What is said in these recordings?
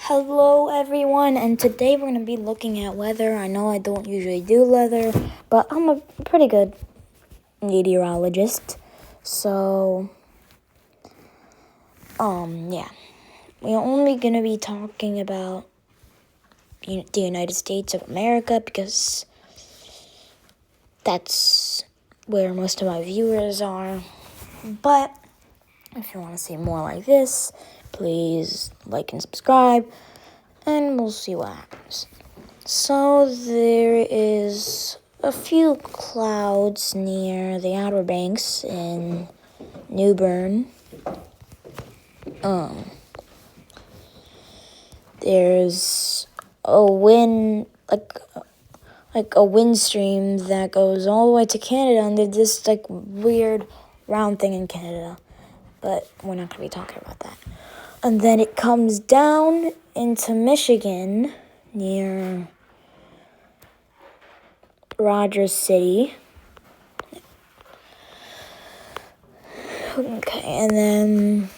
Hello everyone, and today we're going to be looking at weather. I know I don't usually do weather, but I'm a pretty good meteorologist. So, yeah. We're only going to be talking about the United States of America because that's where most of my viewers are. But if you want to see more like this, please like and subscribe, and we'll see what happens. So there is a few clouds near the Outer Banks in New Bern. There's a wind, like a wind stream that goes all the way to Canada, and there's this weird round thing in Canada. But we're not going to be talking about that. And then it comes down into Michigan near Rogers City. Okay, and then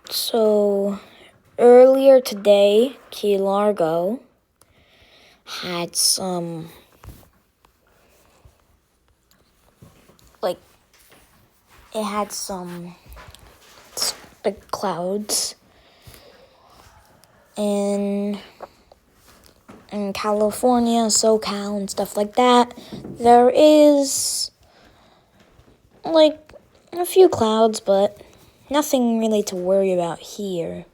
so earlier today, Key Largo had some clouds in California, SoCal, and stuff like that. There is a few clouds, but nothing really to worry about here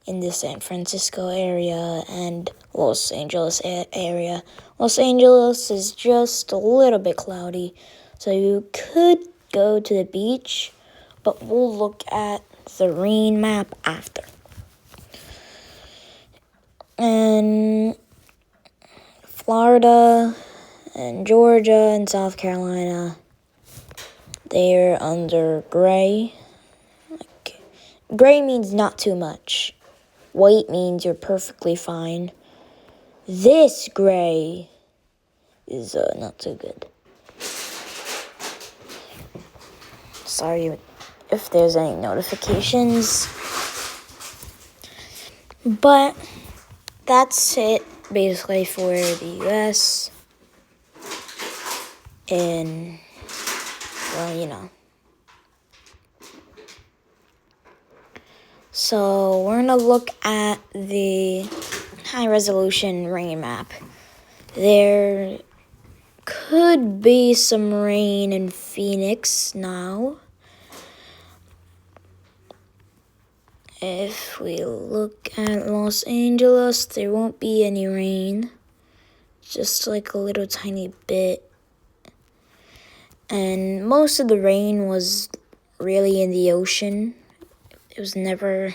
in the San Francisco area and Los Angeles area. Los Angeles is just a little bit cloudy, so you could go to the beach, but we'll look at the rain map after. And Florida and Georgia and South Carolina, they're under gray. Gray means not too much. White means you're perfectly fine. This gray is not so good. Sorry if there's any notifications. But that's it basically for the US. And, So we're going to look at the high-resolution rain map. There could be some rain in Phoenix now. If we look at Los Angeles, there won't be any rain. Just a little tiny bit. And most of the rain was really in the ocean. It was never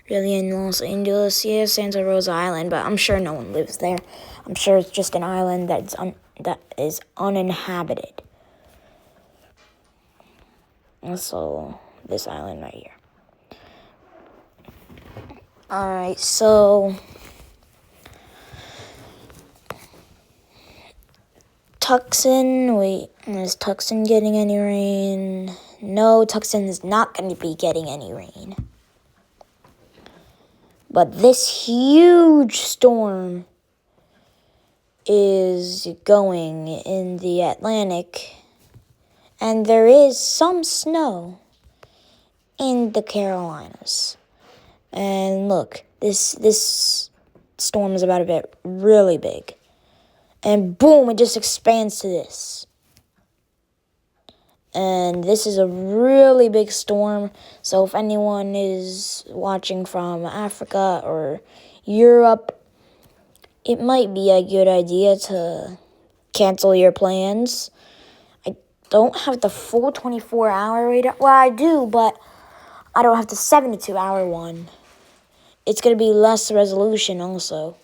really in Los Angeles. Yeah, Santa Rosa Island, but I'm sure no one lives there. I'm sure it's just an island that is uninhabited. Also, this island right here. Alright, so Tucson, is Tucson getting any rain? No, Tucson is not going to be getting any rain. But this huge storm is going in the Atlantic, and there is some snow in the Carolinas. And look, this storm is about to get really big. And boom, it just expands to this. And this is a really big storm. So if anyone is watching from Africa or Europe, it might be a good idea to cancel your plans. I don't have the full 24-hour radar. Well, I do, but I don't have the 72-hour one. It's going to be less resolution also.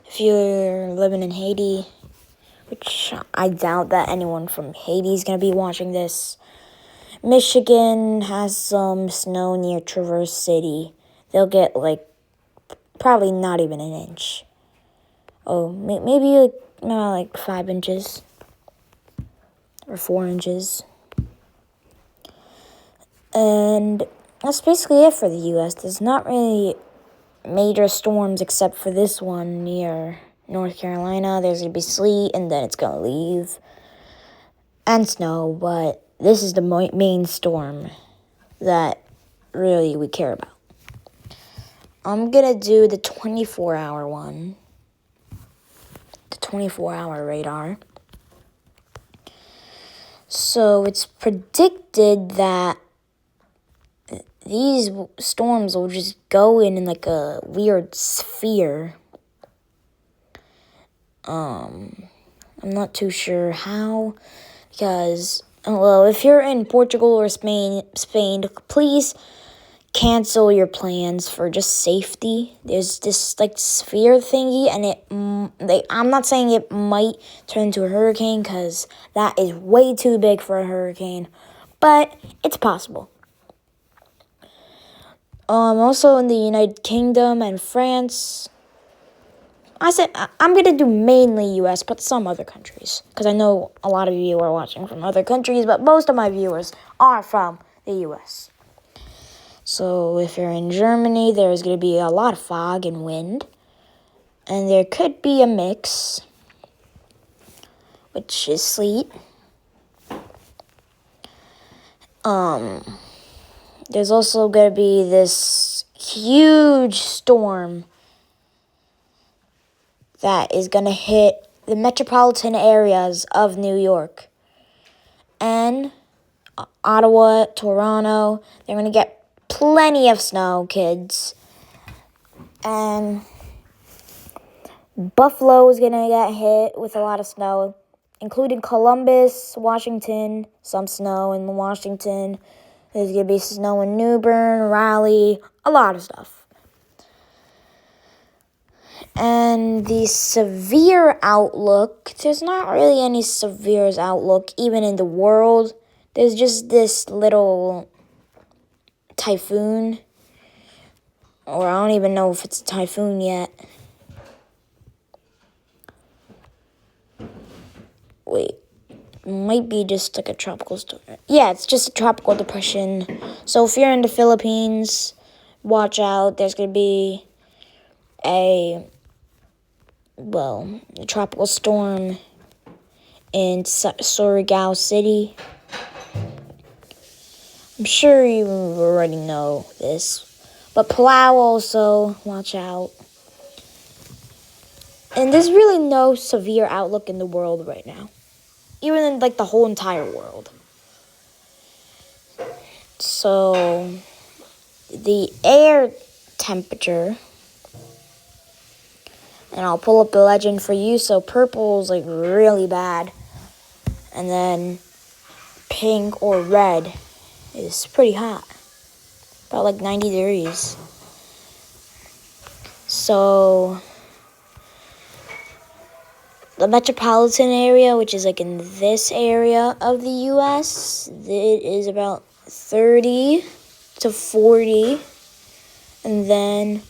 If you're living in Haiti, which I doubt that anyone from Haiti is going to be watching this. Michigan has some snow near Traverse City. They'll get probably not even an inch. Oh, maybe 5 inches. or 4 inches. And that's basically it for the U.S. There's not really major storms except for this one near North Carolina. There's going to be sleet, and then it's going to leave. And snow, but this is the main storm that really we care about. I'm going to do the 24-hour one. The 24-hour radar. So it's predicted that these storms will just go in like a weird sphere. I'm not too sure how, because, well, if you're in Portugal or Spain, please cancel your plans for just safety. There's this like sphere thingy, and I'm not saying it might turn into a hurricane, because that is way too big for a hurricane, but it's possible. Also in the United Kingdom and France. I said I'm going to do mainly U.S., but some other countries, because I know a lot of you are watching from other countries, but most of my viewers are from the U.S. So if you're in Germany, there's going to be a lot of fog and wind, and there could be a mix, which is sleet. There's also going to be this huge storm that is going to hit the metropolitan areas of New York and Ottawa, Toronto. They're going to get plenty of snow, kids. And Buffalo is going to get hit with a lot of snow, including Columbus, Washington, some snow in Washington. There's going to be snow in New Bern, Raleigh, a lot of stuff. And the severe outlook, there's not really any severe outlook even in the world. There's just this little typhoon, or I don't even know if it's a typhoon yet. Wait, it might be just like a tropical storm. Yeah, it's just a tropical depression. So if you're in the Philippines, watch out. There's going to be a tropical storm in Surigao City. I'm sure you already know this. But Palau also, watch out. And there's really no severe outlook in the world right now. Even in like the whole entire world. So the air temperature, and I'll pull up the legend for you. So purple is like really bad, and then pink or red is pretty hot, about like 90 degrees. So the metropolitan area, which is like in this area of the U.S., it is about 30 to 40. And then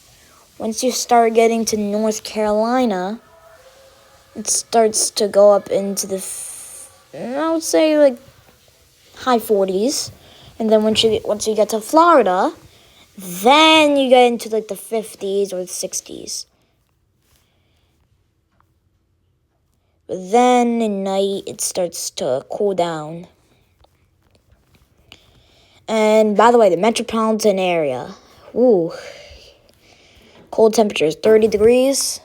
once you start getting to North Carolina, it starts to go up into the, I would say, like high 40s. And then once you get to Florida, then you get into like the 50s or the 60s. But then at night, it starts to cool down. And by the way, the metropolitan area, cold temperatures, 30 degrees.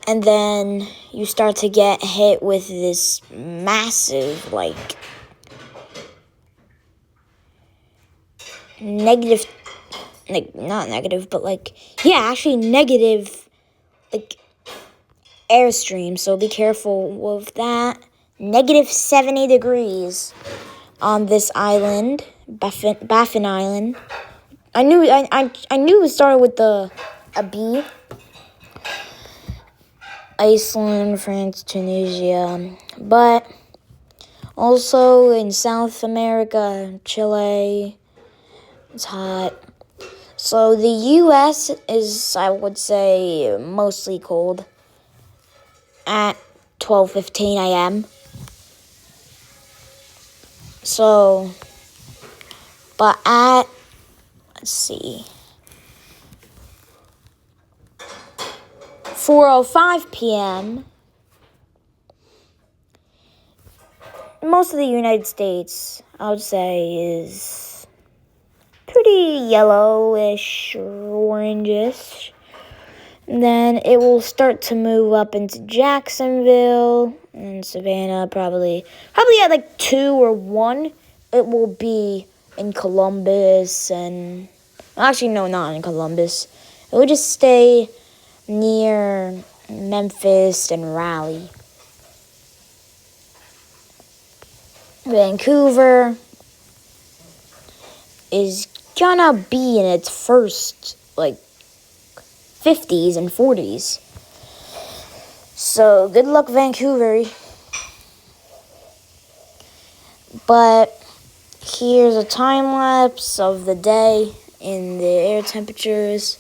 And then you start to get hit with this massive, like, negative, like, not negative, but like, yeah, actually negative, like, airstream. So be careful with that. Negative 70 degrees on this island, Baffin Island. I knew it started with a B. Iceland, France, Tunisia, but also in South America, Chile, it's hot. So the U.S. is, I would say, mostly cold. At 12:15 a.m. So, but at, let's see, 4:05 p.m., most of the United States, I would say, is pretty yellowish, orangish. And then it will start to move up into Jacksonville and Savannah, probably at like 2 or 1. It will be in Columbus and actually no, not in Columbus. It will just stay near Memphis and Raleigh. Vancouver is gonna be in its first like 50s and 40s. So good luck, Vancouver. But here's a time lapse of the day in the air temperatures.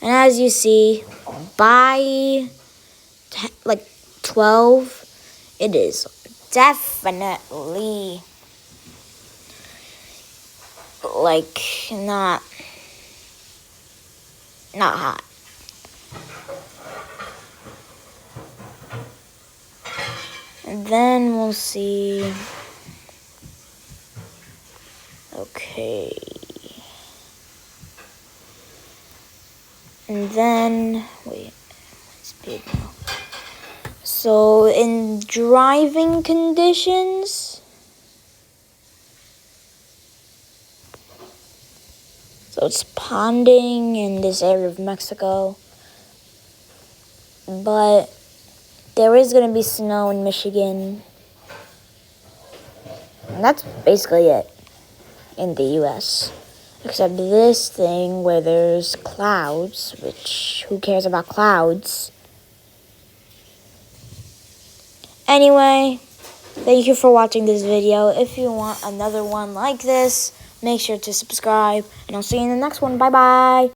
And as you see, by like 12, it is definitely like not hot. And then we'll see. Okay. And then, wait, it's big now. So in driving conditions, so it's ponding in this area of Mexico, but there is going to be snow in Michigan. And that's basically it in the U.S. Except this thing where there's clouds, which who cares about clouds? Anyway, thank you for watching this video. If you want another one like this, make sure to subscribe. And I'll see you in the next one. Bye-bye.